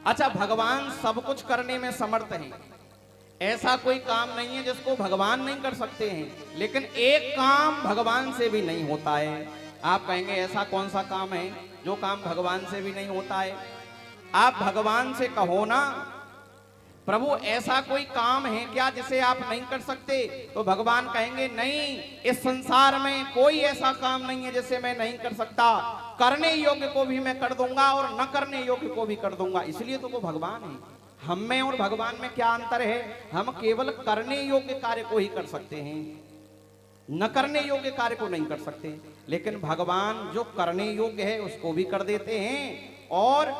अच्छा, भगवान सब कुछ करने में समर्थ है, ऐसा कोई काम नहीं है जिसको भगवान नहीं कर सकते हैं, लेकिन एक काम भगवान से भी नहीं होता है। आप कहेंगे ऐसा कौन सा काम है जो काम भगवान से भी नहीं होता है? आप भगवान से कहो ना, प्रभु ऐसा कोई काम है क्या जिसे आप नहीं कर सकते? तो भगवान कहेंगे नहीं, इस संसार में कोई ऐसा काम नहीं है जिसे मैं नहीं कर सकता, करने योग्य को भी मैं कर दूंगा और न करने योग्य को भी कर दूंगा। इसलिए तो वो भगवान है। हम में और भगवान में क्या अंतर है? हम केवल करने योग्य कार्य को ही कर सकते हैं, न करने योग्य कार्य को नहीं कर सकते। लेकिन भगवान जो करने योग्य है उसको भी कर देते हैं और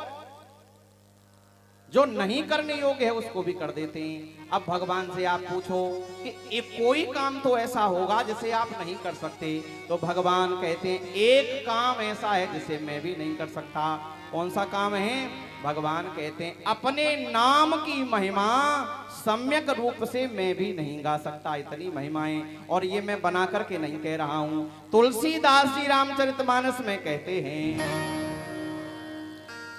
जो नहीं करने योग्य है उसको भी कर देते हैं। अब भगवान से आप पूछो कि एक कोई काम तो ऐसा होगा जिसे आप नहीं कर सकते, तो भगवान कहते हैं एक काम ऐसा है जिसे मैं भी नहीं कर सकता। कौन सा काम है? भगवान कहते हैं अपने नाम की महिमा सम्यक रूप से मैं भी नहीं गा सकता। इतनी महिमाएं, और ये मैं बना करके नहीं कह रहा हूं। तुलसीदास जी रामचरितमानस में कहते हैं,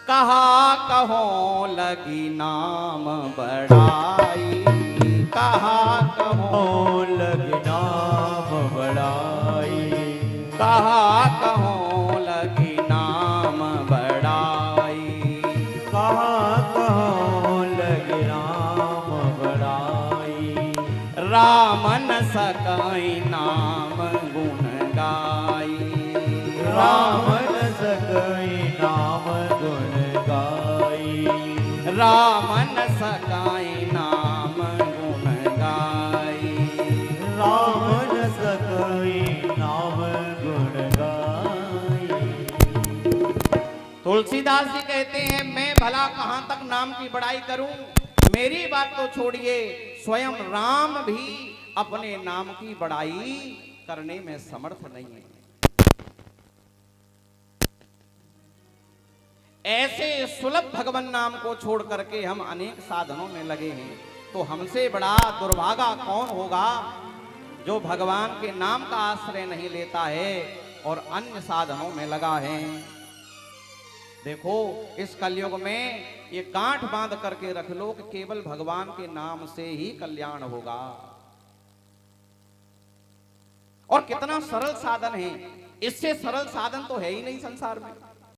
कहा कहो लगी नाम बड़ाई, कहा कहो लगी नाम बड़ाई, कहा कहो लगी नाम बड़ाई, कहा कहो लगी नाम बड़ाई। राम न सकाई नाम गुण गाई, राम न सकई नाम गुण गाई, राम न सकाई नाम गुण गाई, राम न सकई नाम गुण गाई। तुलसीदास जी कहते हैं मैं भला कहां तक नाम की बड़ाई करूं? मेरी बात तो छोड़िए, स्वयं राम भी अपने नाम की बड़ाई करने में समर्थ नहीं है। ऐसे सुलभ भगवान नाम को छोड़ करके हम अनेक साधनों में लगे हैं, तो हमसे बड़ा दुर्भागा कौन होगा जो भगवान के नाम का आश्रय नहीं लेता है और अन्य साधनों में लगा है। देखो, इस कलयुग में ये गांठ बांध करके रख लो कि केवल भगवान के नाम से ही कल्याण होगा। और कितना सरल साधन है, इससे सरल साधन तो है ही नहीं संसार में।